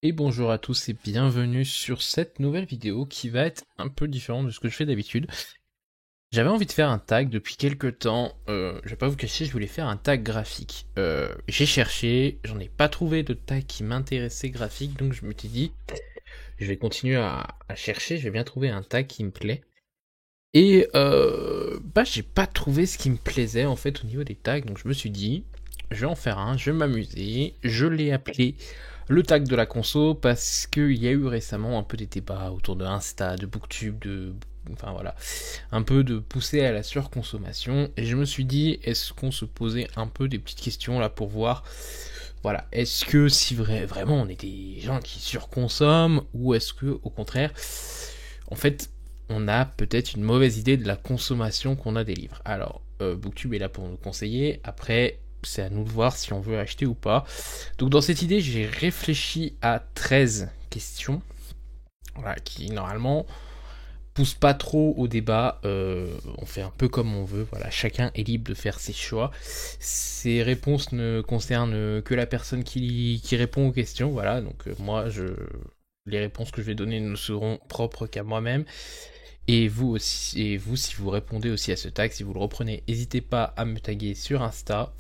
Et bonjour à tous et bienvenue sur cette nouvelle vidéo qui va être un peu différente de ce que je fais d'habitude. J'avais envie de faire un tag depuis quelques temps, je vais pas vous cacher, je voulais faire un tag graphique. J'ai cherché, j'en ai pas trouvé de tag qui m'intéressait graphique, donc je me suis dit, je vais continuer à chercher, je vais bien trouver un tag qui me plaît. Et j'ai pas trouvé ce qui me plaisait en fait au niveau des tags, donc je me suis dit, je vais en faire un, je vais m'amuser, je l'ai appelé le tag de la conso parce qu'il y a eu récemment un peu des débats autour de Insta, de Booktube, enfin voilà, un peu de pousser à la surconsommation, et je me suis dit, est-ce qu'on se posait un peu des petites questions là pour voir, voilà, est-ce que si vraiment on est des gens qui surconsomment, ou est-ce que au contraire, en fait, on a peut-être une mauvaise idée de la consommation qu'on a des livres. Alors, Booktube est là pour nous conseiller. Après, c'est à nous de voir si on veut acheter ou pas. Donc dans cette idée, j'ai réfléchi à 13 questions, voilà, qui normalement poussent pas trop au débat. On fait un peu comme on veut. Voilà, chacun est libre de faire ses choix. Ces réponses ne concernent que la personne qui répond aux questions. Voilà, donc les réponses que je vais donner ne seront propres qu'à moi-même. Et vous aussi, et vous, si vous répondez aussi à ce tag, si vous le reprenez, n'hésitez pas à me taguer sur Insta,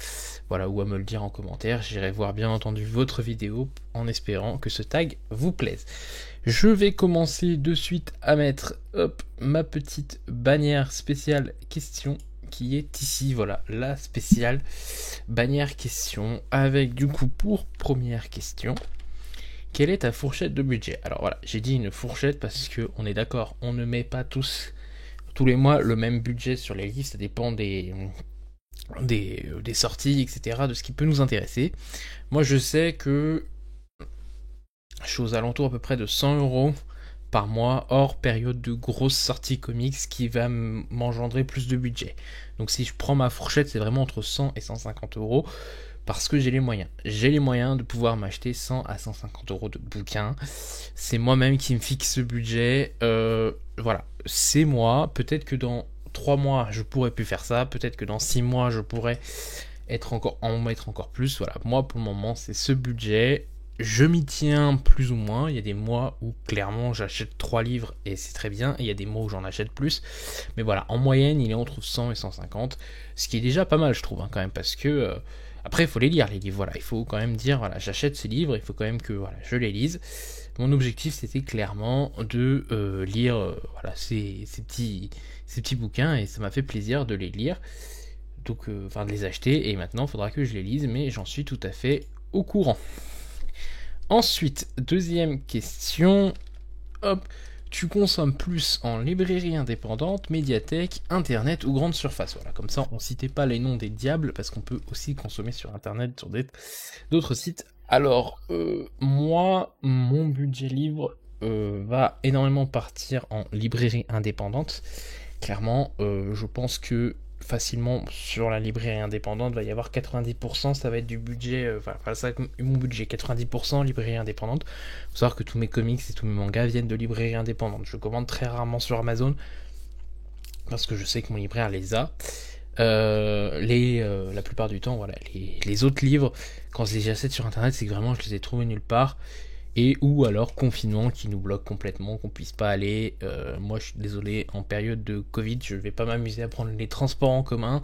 voilà, ou à me le dire en commentaire. J'irai voir bien entendu votre vidéo en espérant que ce tag vous plaise. Je vais commencer de suite à mettre, ma petite bannière spéciale question qui est ici, voilà, la spéciale bannière question, avec du coup pour première question, quelle est ta fourchette de budget? Alors voilà, j'ai dit une fourchette parce que on est d'accord, on ne met pas tous les mois le même budget sur les livres, ça dépend des sorties, etc., de ce qui peut nous intéresser. Moi je sais que je suis aux alentours à peu près de 100 € par mois, hors période de grosses sorties comics qui va m'engendrer plus de budget. Donc si je prends ma fourchette, c'est vraiment entre 100 et 150 € parce que j'ai les moyens. J'ai les moyens de pouvoir m'acheter 100 à 150 € de bouquins. C'est moi-même qui me fixe ce budget. Voilà, c'est moi. Peut-être que dans 3 mois, je pourrais plus faire ça. Peut-être que dans 6 mois, je pourrais en mettre encore plus. Voilà, moi pour le moment, c'est ce budget. Je m'y tiens plus ou moins. Il y a des mois où clairement j'achète 3 livres et c'est très bien. Et il y a des mois où j'en achète plus. Mais voilà, en moyenne, il est entre 100 et 150. Ce qui est déjà pas mal, je trouve, hein, quand même. Parce que après, il faut les lire, les livres. Voilà, il faut quand même dire, voilà, j'achète ces livres. Il faut quand même que voilà, je les lise. Mon objectif, c'était clairement de lire voilà, ces petits bouquins. Et ça m'a fait plaisir de les lire. Donc, de les acheter. Et maintenant, il faudra que je les lise. Mais j'en suis tout à fait au courant. Ensuite, deuxième question, hop, tu consommes plus en librairie indépendante, médiathèque, internet ou grande surface? Voilà, comme ça on citait pas les noms des diables parce qu'on peut aussi consommer sur internet, sur d'autres sites. Alors, moi, mon budget livre va énormément partir en librairie indépendante. Clairement, je pense que facilement sur la librairie indépendante va y avoir 90%, ça va être du budget, ça va être mon budget, 90% librairie indépendante. Faut savoir que tous mes comics et tous mes mangas viennent de librairie indépendante. Je commande très rarement sur Amazon parce que je sais que mon libraire les a. La plupart du temps, voilà, les autres livres, quand je les achète sur internet, c'est que vraiment je les ai trouvés nulle part. Et ou alors confinement qui nous bloque complètement, qu'on puisse pas aller. Moi je suis désolé, en période de Covid, je vais pas m'amuser à prendre les transports en commun.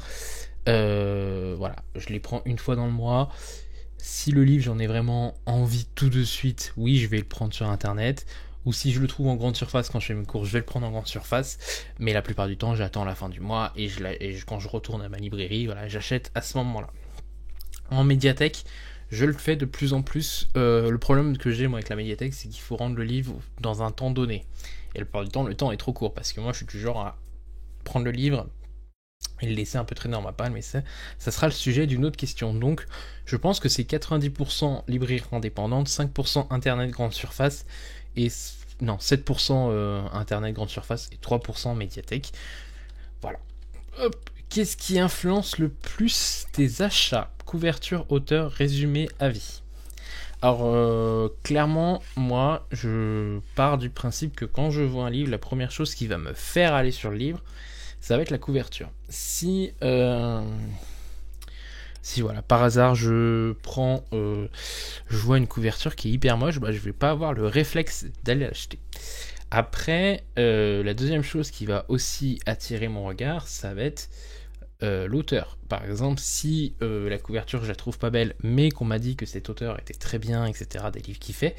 Voilà, je les prends une fois dans le mois. Si le livre j'en ai vraiment envie tout de suite, oui je vais le prendre sur internet. Ou si je le trouve en grande surface quand je fais mes courses, je vais le prendre en grande surface. Mais la plupart du temps, j'attends la fin du mois et quand je retourne à ma librairie, voilà, j'achète à ce moment-là. En médiathèque, je le fais de plus en plus. Le problème que j'ai moi avec la médiathèque, c'est qu'il faut rendre le livre dans un temps donné. Et la plupart du temps, le temps est trop court parce que moi, je suis toujours à prendre le livre et le laisser un peu traîner dans ma palle, mais ça sera le sujet d'une autre question. Donc, je pense que c'est 90% librairie indépendante, 5% internet grande surface et 7% internet grande surface et 3% médiathèque. Voilà. Hop. Qu'est-ce qui influence le plus tes achats? Couverture, auteur, résumé, avis. Alors, clairement, moi, je pars du principe que quand je vois un livre, la première chose qui va me faire aller sur le livre, ça va être la couverture. Si Si voilà, par hasard je vois une couverture qui est hyper moche, bah je vais pas avoir le réflexe d'aller l'acheter. Après, la deuxième chose qui va aussi attirer mon regard, ça va être l'auteur. Par exemple, si la couverture je la trouve pas belle, mais qu'on m'a dit que cet auteur était très bien, etc., des livres qu'il fait,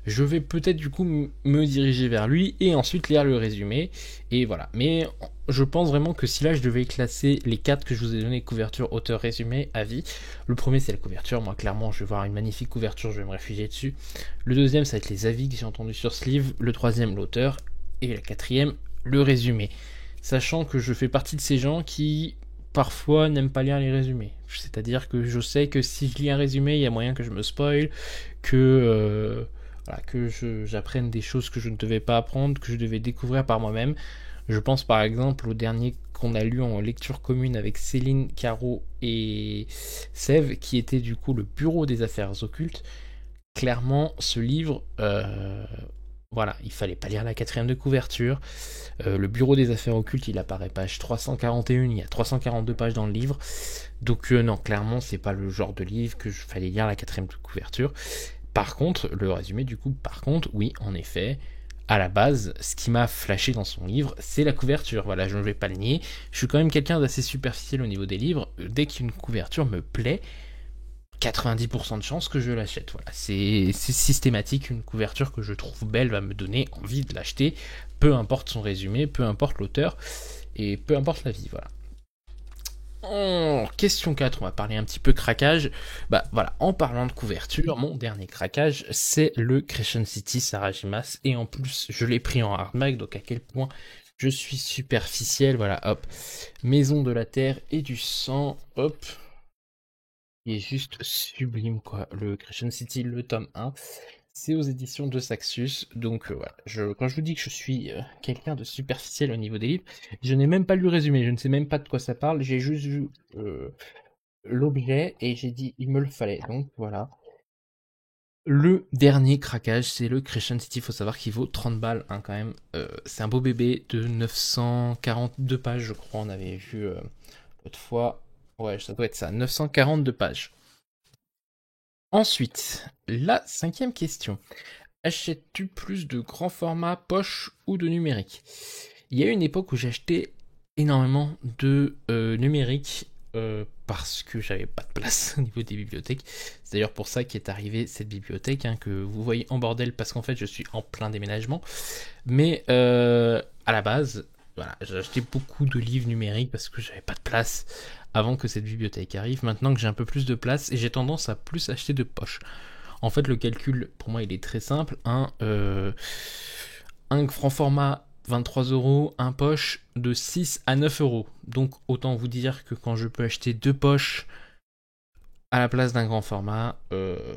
je vais peut-être du coup me diriger vers lui et ensuite lire le résumé. Et voilà. Mais je pense vraiment que si là je devais classer les 4 que je vous ai donné, couverture, auteur, résumé, avis, le premier c'est la couverture. Moi clairement je vais voir une magnifique couverture, je vais me réfugier dessus. Le deuxième ça va être les avis que j'ai entendus sur ce livre. Le troisième l'auteur. Et la quatrième le résumé. Sachant que je fais partie de ces gens qui parfois n'aiment pas lire les résumés. C'est-à-dire que je sais que si je lis un résumé, il y a moyen que je me spoil, que j'apprenne des choses que je ne devais pas apprendre, que je devais découvrir par moi-même. Je pense par exemple au dernier qu'on a lu en lecture commune avec Céline, Caro et Sève, qui était du coup le Bureau des affaires occultes. Clairement, ce livre, voilà, il fallait pas lire la quatrième de couverture. Le Bureau des affaires occultes, il apparaît page 341, il y a 342 pages dans le livre. Donc non, clairement, c'est pas le genre de livre que je fallait lire la quatrième de couverture. Par contre, le résumé du coup, oui, en effet, à la base, ce qui m'a flashé dans son livre, c'est la couverture. Voilà, je ne vais pas le nier. Je suis quand même quelqu'un d'assez superficiel au niveau des livres. Dès qu'une couverture me plaît, 90% de chances que je l'achète. Voilà, c'est systématique. Une couverture que je trouve belle va me donner envie de l'acheter, peu importe son résumé, peu importe l'auteur, et peu importe la vie. Voilà. Question 4, on va parler un petit peu craquage. Bah voilà, en parlant de couverture, mon dernier craquage, c'est le Crescent City Sarajimas. Et en plus, je l'ai pris en hardback, donc à quel point je suis superficiel. Voilà, hop. Maison de la Terre et du Sang, hop. Il est juste sublime, quoi. Le Crescent City, le tome 1. C'est aux éditions de Saxus, donc voilà. Quand je vous dis que je suis quelqu'un de superficiel au niveau des livres, je n'ai même pas lu le résumé, je ne sais même pas de quoi ça parle, j'ai juste vu l'objet et j'ai dit il me le fallait, donc voilà. Le dernier craquage, c'est le Crescent City, il faut savoir qu'il vaut 30 balles hein, quand même. C'est un beau bébé de 942 pages, je crois, on avait vu l'autre fois. Ouais, ça doit être ça, 942 pages. Ensuite, la cinquième question. Achètes-tu plus de grand format poche ou de numérique? Il y a eu une époque où j'achetais énormément de numérique parce que j'avais pas de place au niveau des bibliothèques. C'est d'ailleurs pour ça qu'est arrivée cette bibliothèque hein, que vous voyez en bordel parce qu'en fait je suis en plein déménagement. Mais à la base, voilà, j'ai acheté beaucoup de livres numériques parce que j'avais pas de place avant que cette bibliothèque arrive. Maintenant que j'ai un peu plus de place et j'ai tendance à plus acheter de poche. En fait, le calcul, pour moi, il est très simple. Un franc format, 23€, un poche de 6 à 9€. Donc, autant vous dire que quand je peux acheter 2 poches à la place d'un grand format,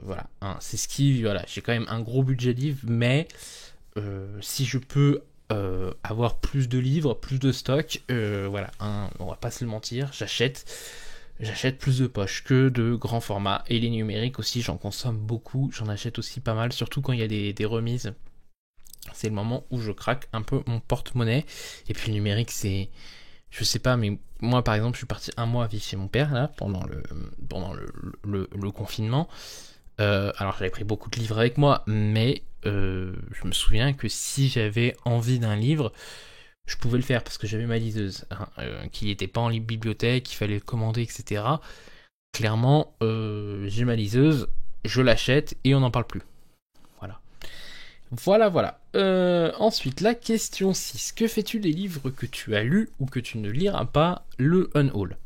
voilà. Hein, c'est ce qui, voilà, j'ai quand même un gros budget livre, mais si je peux avoir plus de livres, plus de stock, voilà, on va pas se le mentir, j'achète plus de poches que de grands formats. Et les numériques aussi, j'en consomme beaucoup. J'en achète aussi pas mal, surtout quand il y a des remises. C'est le moment où je craque un peu mon porte-monnaie. Et puis le numérique, c'est... Je sais pas, mais moi par exemple, je suis parti un mois vivre chez mon père, là, pendant le confinement. Alors j'avais pris beaucoup de livres avec moi, mais je me souviens que si j'avais envie d'un livre, je pouvais le faire parce que j'avais ma liseuse, hein, qui n'était pas en bibliothèque, il fallait le commander, etc. Clairement, j'ai ma liseuse, je l'achète et on n'en parle plus. Voilà. Ensuite, la question 6. Que fais-tu des livres que tu as lus ou que tu ne liras pas, le unhaul?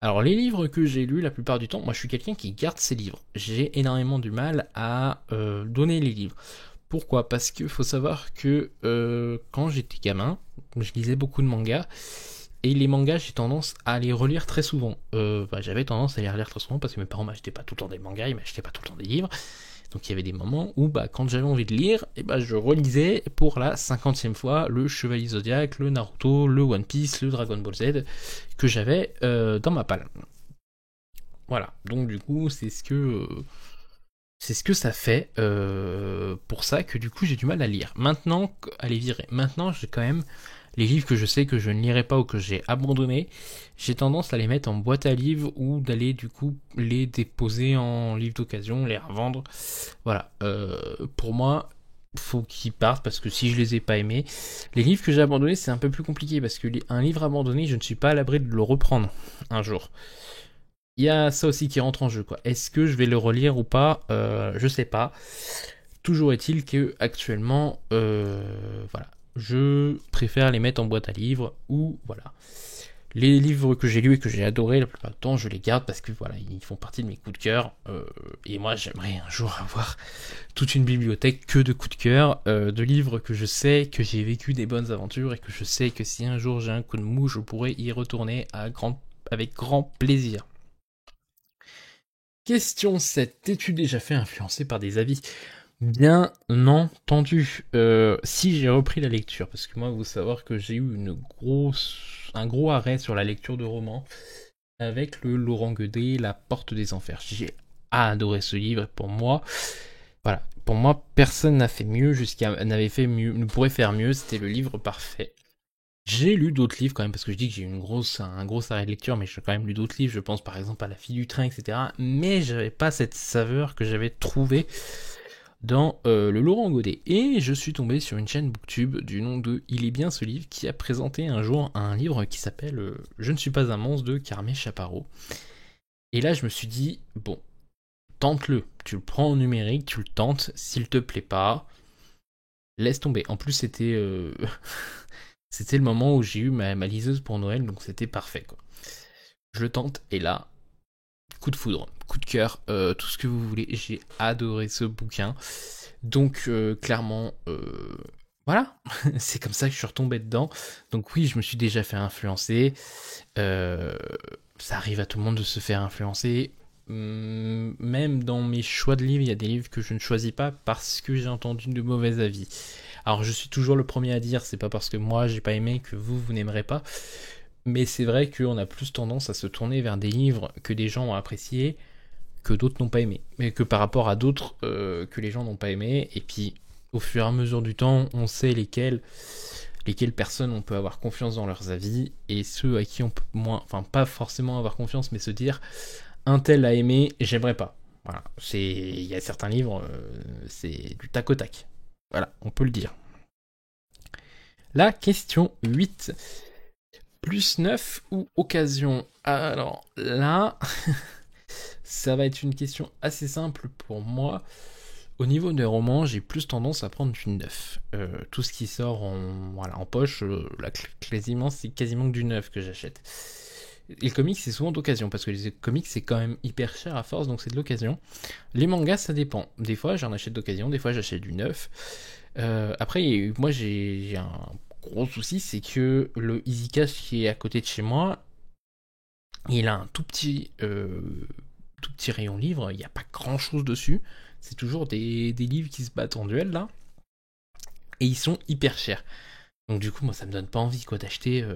Alors, les livres que j'ai lus, la plupart du temps, moi je suis quelqu'un qui garde ses livres. J'ai énormément du mal à donner les livres. Pourquoi? Parce qu'il faut savoir que quand j'étais gamin, je lisais beaucoup de mangas. Et les mangas, j'ai tendance à les relire très souvent. J'avais tendance à les relire très souvent parce que mes parents m'achetaient pas tout le temps des mangas, ils m'achetaient pas tout le temps des livres. Donc il y avait des moments où quand j'avais envie de lire, je relisais pour la 50e fois le Chevalier Zodiac, le Naruto, le One Piece, le Dragon Ball Z que j'avais dans ma palle. Voilà, donc du coup c'est ce que ça fait pour ça que du coup j'ai du mal à lire. Maintenant, à les virer. Maintenant j'ai quand même les livres que je sais que je ne lirai pas ou que j'ai abandonnés, j'ai tendance à les mettre en boîte à livres ou d'aller du coup les déposer en livre d'occasion, les revendre. Voilà, pour moi, faut qu'ils partent parce que si je les ai pas aimés, les livres que j'ai abandonnés, c'est un peu plus compliqué parce que un livre abandonné, je ne suis pas à l'abri de le reprendre un jour. Il y a ça aussi qui rentre en jeu, quoi. Est-ce que je vais le relire ou pas? Je sais pas. Toujours est-il que actuellement, voilà, je préfère les mettre en boîte à livres ou voilà. Les livres que j'ai lus et que j'ai adorés, la plupart du temps, je les garde parce que voilà, ils font partie de mes coups de cœur. Et moi, j'aimerais un jour avoir toute une bibliothèque que de coups de cœur, de livres que je sais que j'ai vécu des bonnes aventures et que je sais que si un jour j'ai un coup de mou, je pourrais y retourner avec grand plaisir. Question 7. T'es-tu déjà fait influencer par des avis? Bien entendu. Si j'ai repris la lecture, parce que moi, vous savoir que j'ai eu un gros arrêt sur la lecture de romans avec le Laurent Godet, La Porte des Enfers. J'ai adoré ce livre. Pour moi, voilà, pour moi, personne n'a fait mieux n'avait fait mieux, ne pourrait faire mieux. C'était le livre parfait. J'ai lu d'autres livres quand même, parce que je dis que j'ai eu un gros arrêt de lecture, mais j'ai quand même lu d'autres livres, je pense par exemple à La Fille du Train, etc. Mais j'avais pas cette saveur que j'avais trouvée dans le Laurent Godet. Et je suis tombé sur une chaîne Booktube du nom de Il est bien ce livre, qui a présenté un jour un livre qui s'appelle Je ne suis pas un monstre de Carmé Chaparro. Et là je me suis dit, bon, tente-le, tu le prends en numérique, tu le tentes, s'il te plaît pas, laisse tomber. En plus c'était... C'était le moment où j'ai eu ma liseuse pour Noël, donc c'était parfait, quoi. Je le tente, et là, coup de foudre, coup de cœur, tout ce que vous voulez. J'ai adoré ce bouquin. Donc, clairement, voilà, c'est comme ça que je suis retombé dedans. Donc oui, je me suis déjà fait influencer. Ça arrive à tout le monde de se faire influencer. Même dans mes choix de livres, il y a des livres que je ne choisis pas parce que j'ai entendu de mauvais avis. Alors je suis toujours le premier à dire, c'est pas parce que moi j'ai pas aimé que vous n'aimerez pas, mais c'est vrai qu'on a plus tendance à se tourner vers des livres que des gens ont appréciés, que d'autres n'ont pas aimé, mais que par rapport à d'autres que les gens n'ont pas aimé, et puis au fur et à mesure du temps, on sait lesquelles personnes on peut avoir confiance dans leurs avis, et ceux à qui on peut moins, enfin pas forcément avoir confiance, mais se dire, un tel a aimé, j'aimerais pas. Voilà, il y a certains livres, c'est du tac au tac. Voilà, on peut le dire. La question 8. Plus 9 ou occasion? Alors là, ça va être une question assez simple pour moi. Au niveau des romans, j'ai plus tendance à prendre du 9. Tout ce qui sort en poche, c'est quasiment que du 9 que j'achète. Les comics, c'est souvent d'occasion, parce que les comics, c'est quand même hyper cher à force, donc c'est de l'occasion. Les mangas, ça dépend. Des fois, j'en achète d'occasion, des fois, j'achète du neuf. Après, moi, j'ai un gros souci, c'est que le Easy Cash qui est à côté de chez moi, il a un tout petit rayon livre, il n'y a pas grand-chose dessus. C'est toujours des livres qui se battent en duel, là. Et ils sont hyper chers. Donc du coup, moi, ça me donne pas envie, quoi, d'acheter...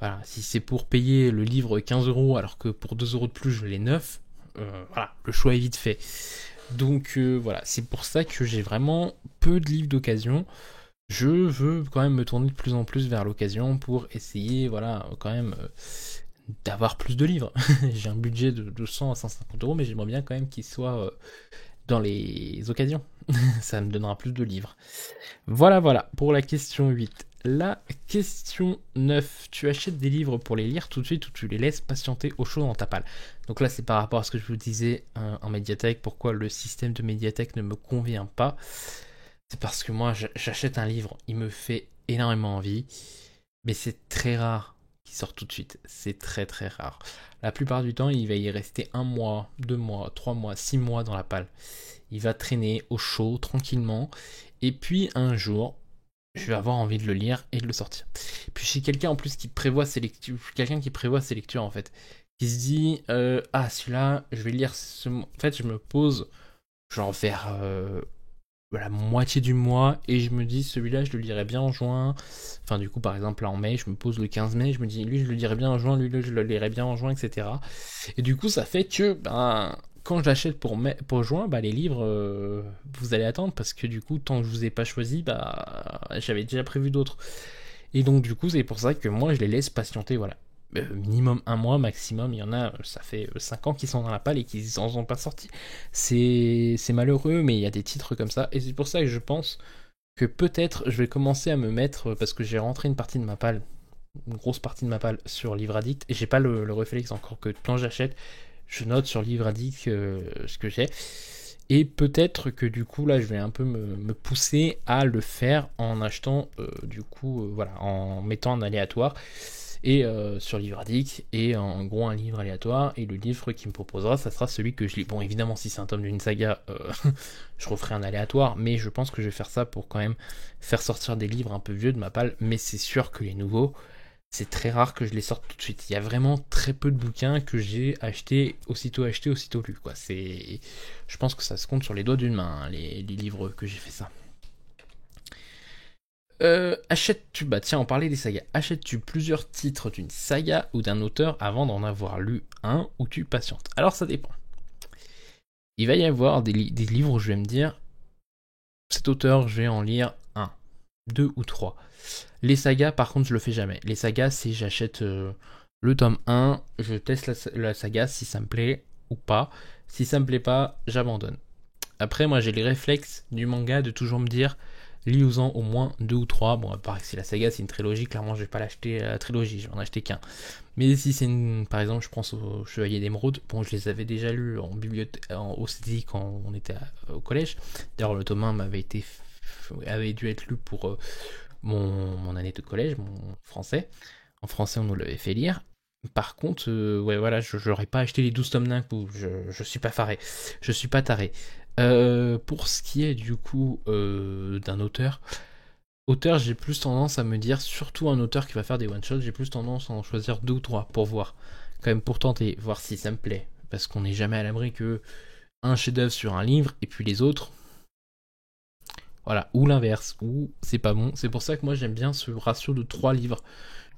Voilà, si c'est pour payer le livre 15€ alors que pour 2€ de plus je l'ai neuf, voilà, le choix est vite fait. Donc voilà, c'est pour ça que j'ai vraiment peu de livres d'occasion. Je veux quand même me tourner de plus en plus vers l'occasion pour essayer, voilà, quand même d'avoir plus de livres. J'ai un budget de 200 à 150€, mais j'aimerais bien quand même qu'il soit dans les occasions. Ça me donnera plus de livres. Voilà pour la question 8. La question 9. Tu achètes des livres pour les lire tout de suite ou tu les laisses patienter au chaud dans ta palle? Donc là, c'est par rapport à ce que je vous disais en médiathèque, pourquoi le système de médiathèque ne me convient pas. C'est parce que moi, j'achète un livre, il me fait énormément envie, mais c'est très rare qu'il sorte tout de suite. C'est très très rare. La plupart du temps, il va y rester 1 mois, 2 mois, 3 mois, 6 mois dans la palle. Il va traîner au chaud, tranquillement, et puis un jour, je vais avoir envie de le lire et de le sortir. Puis je suis quelqu'un en plus qui prévoit ses lectures, en fait, qui se dit celui-là, je vais lire en fait, je me pose genre vers la moitié du mois et je me dis celui-là, je le lirai bien en juin. Enfin, du coup, par exemple, là en mai, je me pose le 15 mai, je me dis lui, je le lirai bien en juin, lui, je le lirai bien en juin, etc. Et du coup, ça fait que quand je l'achète pour juin, les livres, vous allez attendre parce que du coup, tant que je vous ai pas choisi, j'avais déjà prévu d'autres. Et donc du coup c'est pour ça que moi je les laisse patienter, voilà. Minimum 1 mois, maximum, il y en a, ça fait 5 ans qu'ils sont dans la palle et qu'ils n'en sont pas sortis. C'est malheureux, mais il y a des titres comme ça, et c'est pour ça que je pense que peut-être je vais commencer à me mettre, parce que j'ai rentré une partie de ma palle, une grosse partie de ma palle sur Livre Addict, et j'ai pas le réflexe encore que quand j'achète, je note sur Livre Addict ce que j'ai. Et peut-être que du coup là je vais un peu me pousser à le faire en achetant voilà, en mettant un aléatoire et sur Livre Addict, et en gros un livre aléatoire, et le livre qui me proposera ça sera celui que je lis. Bon évidemment si c'est un tome d'une saga je referai un aléatoire, mais je pense que je vais faire ça pour quand même faire sortir des livres un peu vieux de ma palle, mais c'est sûr que les nouveaux, c'est très rare que je les sorte tout de suite. Il y a vraiment très peu de bouquins que j'ai acheté, aussitôt lu, quoi. Je pense que ça se compte sur les doigts d'une main, hein, les livres que j'ai fait ça. Achètes-tu, bah tiens, on parlait des sagas. Achètes-tu plusieurs titres d'une saga ou d'un auteur avant d'en avoir lu un, ou tu patientes? Alors ça dépend. Il va y avoir des livres où je vais me dire, cet auteur, je vais en lire un, deux ou trois. Les sagas, par contre, je le fais jamais. Les sagas, c'est j'achète le tome 1, je teste la saga si ça me plaît ou pas. Si ça me plaît pas, j'abandonne. Après, moi, j'ai les réflexes du manga de toujours me dire, lis-en au moins 2 ou 3. Bon, à part que si la saga c'est une trilogie, clairement, je vais pas l'acheter la trilogie, je vais en acheter qu'un. Mais si c'est par exemple, je pense au Chevalier d'Émeraude, bon, je les avais déjà lus en bibliothèque, au CD quand on était au collège. D'ailleurs, le tome 1 avait dû être lu pour mon année de collège, mon français. En français, on nous l'avait fait lire. Par contre, ouais, voilà, je n'aurais pas acheté les 12 tomes d'un coup. Je suis pas faré. Je suis pas taré. Pour ce qui est du coup d'un auteur, j'ai plus tendance à me dire, surtout un auteur qui va faire des one-shots, j'ai plus tendance à en choisir 2 ou 3 pour voir. Quand même pour tenter, voir si ça me plaît. Parce qu'on n'est jamais à l'abri que un chef-d'œuvre sur un livre, et puis les autres, voilà, ou l'inverse, ou c'est pas bon. C'est pour ça que moi j'aime bien ce ratio de 3 livres.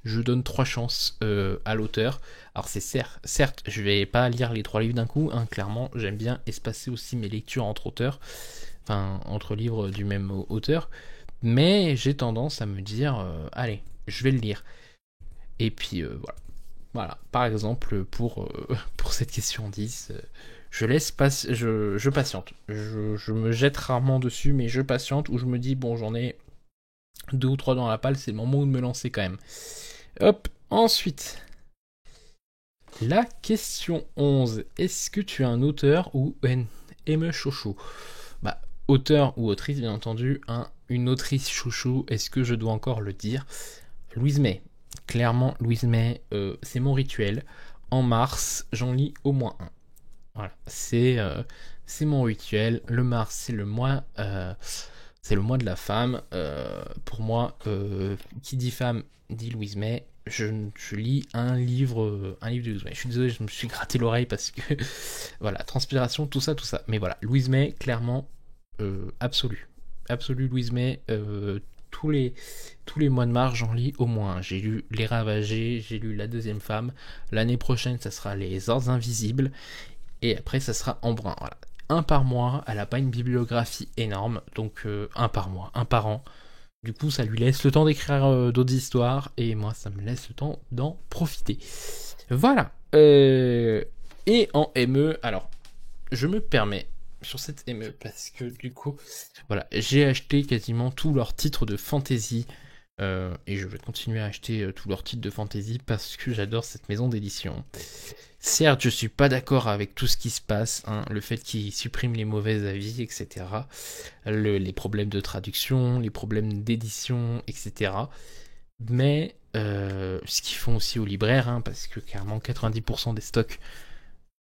Je donne 3 chances à l'auteur. Alors c'est certes, je vais pas lire les 3 livres d'un coup, hein, clairement, j'aime bien espacer aussi mes lectures entre auteurs, enfin entre livres du même auteur, mais j'ai tendance à me dire, allez, je vais le lire. Et puis voilà. Voilà, par exemple, pour cette question 10, je patiente. Je me jette rarement dessus, mais je patiente, où je me dis, bon, j'en ai 2 ou 3 dans la palle, c'est le moment de me lancer quand même. Hop, ensuite, la question 11. Est-ce que tu es un auteur ou une chouchou? Bah, auteur ou autrice, bien entendu, une autrice chouchou, est-ce que je dois encore le dire? Louise May. Clairement, Louise May, c'est mon rituel. En mars, j'en lis au moins un. Voilà, c'est mon rituel. Le mars, c'est le mois de la femme. Pour moi, qui dit femme dit Louise May. Je lis un livre de Louise May. Je suis désolé, je me suis gratté l'oreille parce que voilà, transpiration, tout ça. Mais voilà, Louise May, clairement, absolu Louise May. Tous les mois de mars, j'en lis au moins. J'ai lu Les Ravagés, j'ai lu La Deuxième Femme. L'année prochaine, ça sera Les Ordres Invisibles. Et après, ça sera en brun. Voilà. Un par mois, elle n'a pas une bibliographie énorme, donc un par mois, un par an. Du coup, ça lui laisse le temps d'écrire d'autres histoires, et moi, ça me laisse le temps d'en profiter. Voilà. Et en ME, alors, je me permets sur cette ME, parce que du coup, voilà, j'ai acheté quasiment tous leurs titres de fantasy, et je vais continuer à acheter tous leurs titres de fantasy, parce que j'adore cette maison d'édition. Certes, je suis pas d'accord avec tout ce qui se passe, hein, le fait qu'ils suppriment les mauvais avis, etc. Les problèmes de traduction, les problèmes d'édition, etc. Mais ce qu'ils font aussi aux libraires, hein, parce que clairement 90% des stocks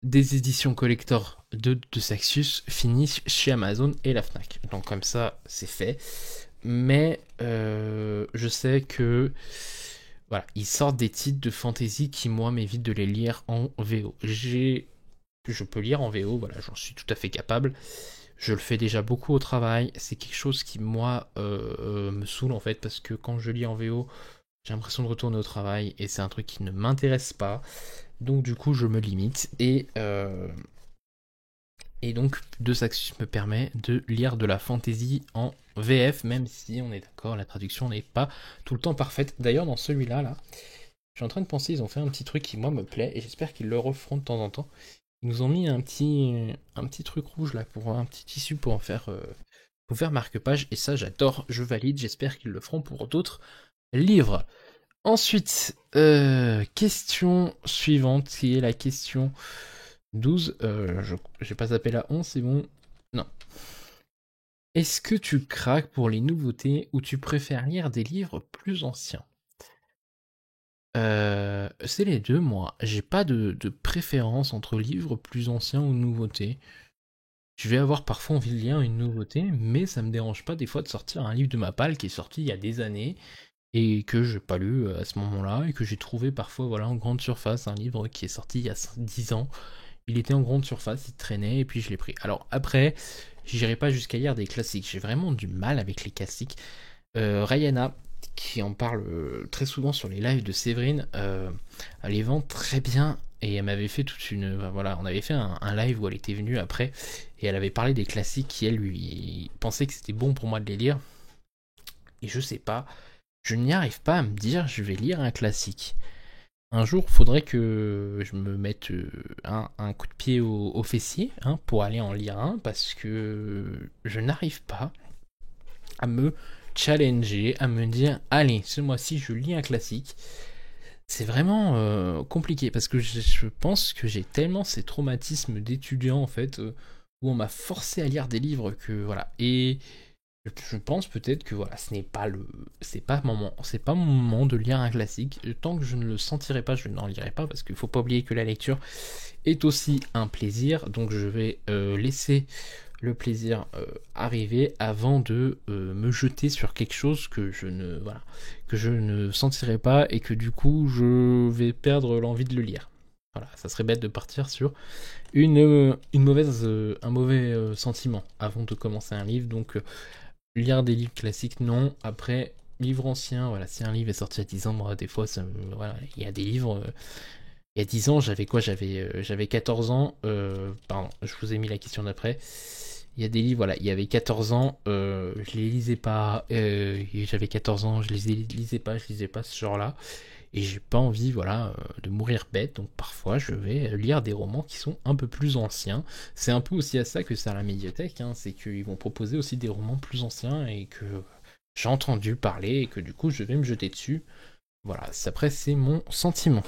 des éditions collector de Saxus finissent chez Amazon et la Fnac. Donc comme ça, c'est fait. Mais je sais que voilà, ils sortent des titres de fantasy qui, moi, m'évitent de les lire en VO. Je peux lire en VO, voilà, j'en suis tout à fait capable. Je le fais déjà beaucoup au travail. C'est quelque chose qui, moi, me saoule, en fait, parce que quand je lis en VO, j'ai l'impression de retourner au travail, et c'est un truc qui ne m'intéresse pas. Donc, du coup, je me limite. Et Et donc, Deux Saxus me permet de lire de la fantasy en VF, même si on est d'accord, la traduction n'est pas tout le temps parfaite. D'ailleurs, dans celui-là, là, je suis en train de penser, ils ont fait un petit truc qui, moi, me plaît, et j'espère qu'ils le referont de temps en temps. Ils nous ont mis un petit truc rouge, là, pour un petit tissu pour faire marque-page, et ça, j'adore, je valide, j'espère qu'ils le feront pour d'autres livres. Ensuite, question suivante, qui est la question 12. Je vais pas zapper la 11, c'est bon. Non. Est-ce que tu craques pour les nouveautés ou tu préfères lire des livres plus anciens? C'est les deux, moi. J'ai pas de préférence entre livres plus anciens ou nouveautés. Je vais avoir parfois envie de lire une nouveauté, mais ça me dérange pas des fois de sortir un livre de ma palle qui est sorti il y a des années et que j'ai pas lu à ce moment-là et que j'ai trouvé parfois voilà en grande surface, un livre qui est sorti il y a 10 ans. Il était en grande surface, il traînait et puis je l'ai pris. Alors après, j'irai pas jusqu'à lire des classiques. J'ai vraiment du mal avec les classiques. Rayana, qui en parle très souvent sur les lives de Séverine, elle les vend très bien. Et elle m'avait fait toute une... Voilà, on avait fait un live où elle était venue après. Et elle avait parlé des classiques qui, elle, lui pensait que c'était bon pour moi de les lire. Et je sais pas. Je n'y arrive pas à me dire je vais lire un classique. Un jour, il faudrait que je me mette un coup de pied au fessier pour aller en lire un, parce que je n'arrive pas à me challenger, à me dire allez, ce mois-ci, je lis un classique. C'est vraiment compliqué, parce que je pense que j'ai tellement ces traumatismes d'étudiant, en fait, où on m'a forcé à lire des livres que voilà. Et je pense peut-être que voilà, c'est pas mon moment de lire un classique. Tant que je ne le sentirai pas, je n'en lirai pas, parce qu'il faut pas oublier que la lecture est aussi un plaisir. Donc je vais laisser le plaisir arriver avant de me jeter sur quelque chose que je ne sentirai pas et que du coup je vais perdre l'envie de le lire. Voilà, ça serait bête de partir sur un mauvais sentiment avant de commencer un livre. Donc lire des livres classiques, non. Après, livre ancien, voilà, si un livre est sorti il y a 10 ans, moi, des fois, voilà, il y a des livres. Il y a 10 ans, j'avais quoi? J'avais 14 ans. Pardon, je vous ai mis la question d'après. Il y a des livres, voilà, il y avait 14 ans, je les lisais pas. J'avais 14 ans, je les lisais pas ce genre-là. Et j'ai pas envie, voilà, de mourir bête. Donc parfois, je vais lire des romans qui sont un peu plus anciens. C'est un peu aussi à ça que sert la médiathèque. C'est qu'ils vont proposer aussi des romans plus anciens et que j'ai entendu parler et que du coup, je vais me jeter dessus. Voilà, après, c'est mon sentiment.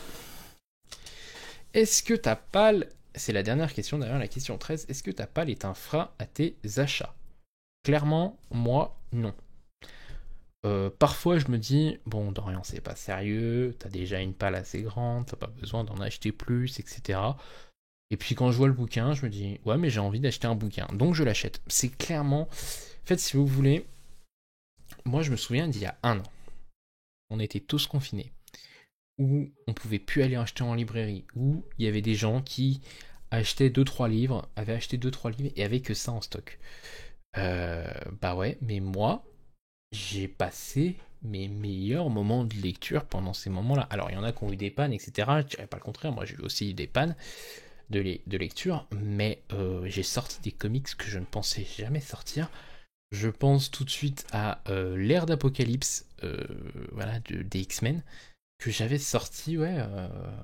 Est-ce que ta palle... C'est la dernière question, d'ailleurs, la question 13. Est-ce que ta palle est un frein à tes achats? Clairement, moi, non. Parfois je me dis, bon Dorian c'est pas sérieux, t'as déjà une palle assez grande, t'as pas besoin d'en acheter plus, etc. Et puis quand je vois le bouquin, je me dis, ouais mais j'ai envie d'acheter un bouquin, donc je l'achète. C'est clairement, en fait si vous voulez, moi je me souviens d'il y a un an, on était tous confinés, où on pouvait plus aller acheter en librairie, où il y avait des gens qui achetaient 2-3 livres, avaient acheté 2-3 livres et avaient que ça en stock. Bah ouais, mais moi, j'ai passé mes meilleurs moments de lecture pendant ces moments-là. Alors, il y en a qui ont eu des pannes, etc. Je dirais pas le contraire, moi j'ai eu aussi des pannes de lecture, mais j'ai sorti des comics que je ne pensais jamais sortir. Je pense tout de suite à l'ère d'Apocalypse, voilà, des X-Men, que j'avais sorti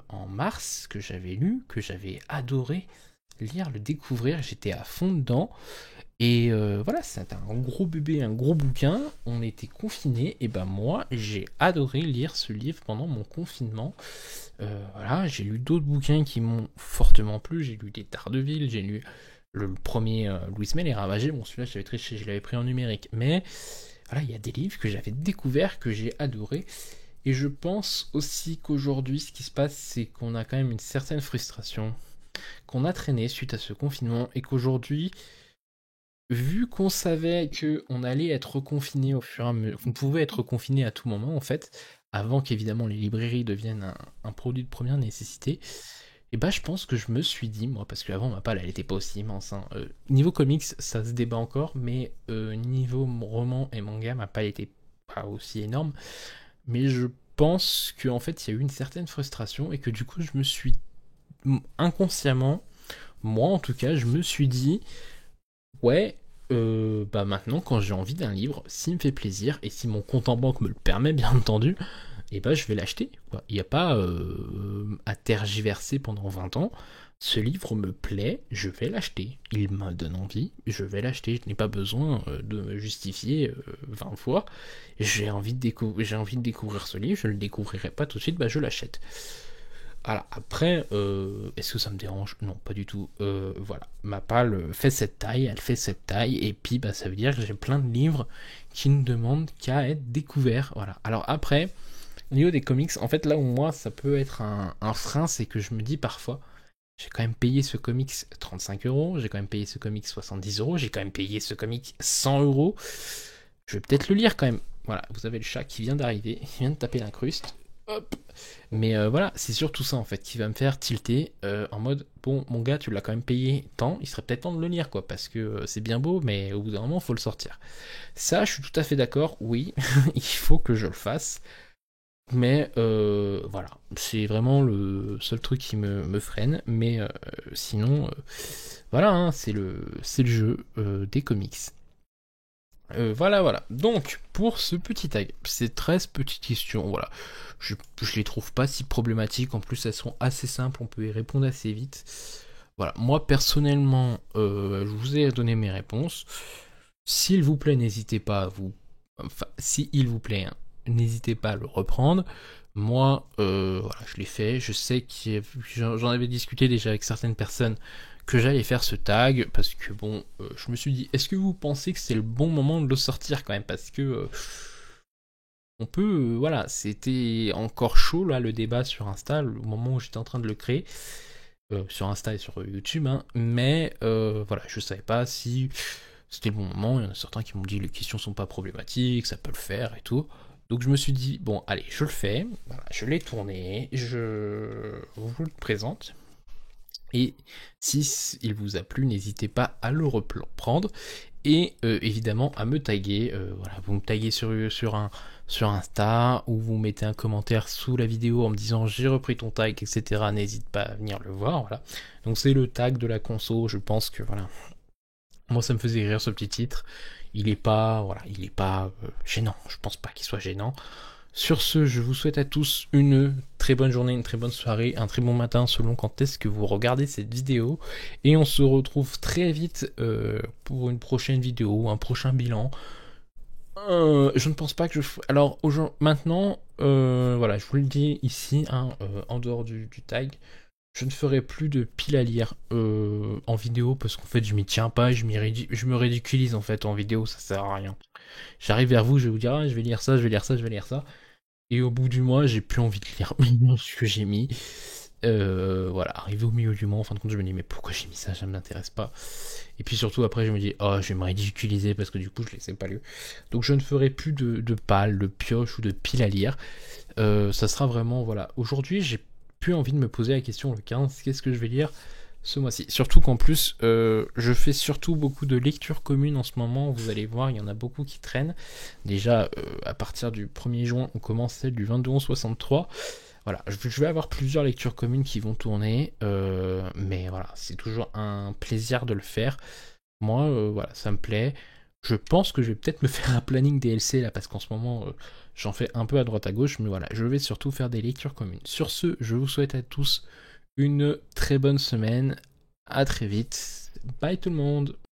en mars, que j'avais lu, que j'avais adoré lire, le découvrir, j'étais à fond dedans. Et voilà, c'était un gros bébé, un gros bouquin. On était confinés, et ben moi, j'ai adoré lire ce livre pendant mon confinement. Voilà, j'ai lu d'autres bouquins qui m'ont fortement plu. J'ai lu des Daredevil, j'ai lu le premier Louis Mail et Ravagé. Bon, celui-là, j'avais triché, je l'avais pris en numérique. Mais voilà, il y a des livres que j'avais découverts, que j'ai adoré. Et je pense aussi qu'aujourd'hui, ce qui se passe, c'est qu'on a quand même une certaine frustration qu'on a traîné suite à ce confinement et qu'aujourd'hui, vu qu'on savait qu'on allait être reconfiné au fur et à mesure, qu'on pouvait être reconfiné à tout moment en fait, avant qu'évidemment les librairies deviennent un produit de première nécessité, et bah je pense que je me suis dit, moi, parce qu'avant ma palle elle était pas aussi immense, niveau comics ça se débat encore, mais niveau roman et manga ma palle était pas aussi énorme, mais je pense qu'en fait il y a eu une certaine frustration et que du coup je me suis inconsciemment moi en tout cas, je me suis dit, ouais, bah maintenant quand j'ai envie d'un livre, s'il me fait plaisir, et si mon compte en banque me le permet bien entendu, et bah je vais l'acheter. Il n'y a pas à tergiverser pendant 20 ans. Ce livre me plaît, je vais l'acheter. Il me donne envie, je vais l'acheter. Je n'ai pas besoin de me justifier 20 fois. J'ai envie de découvrir ce livre, je ne le découvrirai pas tout de suite, bah je l'achète. Voilà, après, est-ce que ça me dérange? Non, pas du tout. Voilà, ma palle fait cette taille, elle fait cette taille, et puis bah, ça veut dire que j'ai plein de livres qui ne demandent qu'à être découverts. Voilà. Alors après, au niveau des comics, en fait, là où moi ça peut être un frein, c'est que je me dis parfois, j'ai quand même payé ce comics 35 €, j'ai quand même payé ce comics 70 €, j'ai quand même payé ce comics 100 €. Je vais peut-être le lire quand même. Voilà, vous avez le chat qui vient d'arriver, il vient de taper l'incruste. Hop. Mais voilà, c'est surtout ça en fait qui va me faire tilter en mode bon, mon gars, tu l'as quand même payé tant, il serait peut-être temps de le lire quoi, parce que c'est bien beau, mais au bout d'un moment, il faut le sortir. Ça, je suis tout à fait d'accord, oui, il faut que je le fasse. Mais voilà, c'est vraiment le seul truc qui me freine. Mais sinon, voilà, hein, c'est le jeu des comics. Voilà. Donc, pour ce petit tag, ces 13 petites questions, voilà. Je les trouve pas si problématiques. En plus, elles sont assez simples, on peut y répondre assez vite. Voilà, moi personnellement, je vous ai donné mes réponses. S'il vous plaît, n'hésitez pas à vous. Enfin, s'il vous plaît, hein, n'hésitez pas à le reprendre. Moi, voilà, je l'ai fait. Je sais que j'en avais discuté déjà avec certaines personnes que j'allais faire ce tag parce que bon, je me suis dit, est-ce que vous pensez que c'est le bon moment de le sortir quand même? Parce que on peut, voilà, c'était encore chaud là le débat sur Insta au moment où j'étais en train de le créer. Sur Insta et sur YouTube, hein, mais voilà, je savais pas si c'était le bon moment. Il y en a certains qui m'ont dit les questions sont pas problématiques, ça peut le faire et tout. Donc je me suis dit, bon, allez, je le fais, voilà, je l'ai tourné, je vous le présente. Et si il vous a plu, n'hésitez pas à le reprendre et évidemment à me taguer. Voilà, vous me taguez sur Insta ou vous mettez un commentaire sous la vidéo en me disant j'ai repris ton tag, etc. N'hésite pas à venir le voir. Voilà. Donc c'est le tag de la conso. Je pense que voilà, moi ça me faisait rire ce petit titre. Il est pas gênant. Je pense pas qu'il soit gênant. Sur ce, je vous souhaite à tous une très bonne journée, une très bonne soirée, un très bon matin selon quand est-ce que vous regardez cette vidéo. Et on se retrouve très vite pour une prochaine vidéo, un prochain bilan. Je ne pense pas que je... Alors maintenant, voilà, je vous le dis ici, hein, en dehors du tag, je ne ferai plus de pile à lire en vidéo parce qu'en fait je m'y tiens pas, je me ridiculise en fait en vidéo, ça sert à rien. J'arrive vers vous, je vais vous dire, ah, je vais lire ça, je vais lire ça, je vais lire ça. Et au bout du mois, j'ai plus envie de lire ce que j'ai mis. Voilà, arrivé au milieu du mois, en fin de compte, je me dis, mais pourquoi j'ai mis ça? Ça ne m'intéresse pas. Et puis surtout, après, je me dis, oh, je vais me ridiculiser parce que du coup, je les ai pas lus. Donc, je ne ferai plus de pales, de pioches ou de piles à lire. Ça sera vraiment, voilà. Aujourd'hui, j'ai plus envie de me poser la question, le 15, qu'est-ce que je vais lire ce mois-ci? Surtout qu'en plus, je fais surtout beaucoup de lectures communes en ce moment. Vous allez voir, il y en a beaucoup qui traînent. Déjà, à partir du 1er juin, on commence celle du 22-11-63. Voilà, je vais avoir plusieurs lectures communes qui vont tourner, mais voilà, c'est toujours un plaisir de le faire. Moi, voilà, ça me plaît. Je pense que je vais peut-être me faire un planning DLC là, parce qu'en ce moment, j'en fais un peu à droite à gauche, mais voilà, je vais surtout faire des lectures communes. Sur ce, je vous souhaite à tous une très bonne semaine. À très vite. Bye tout le monde.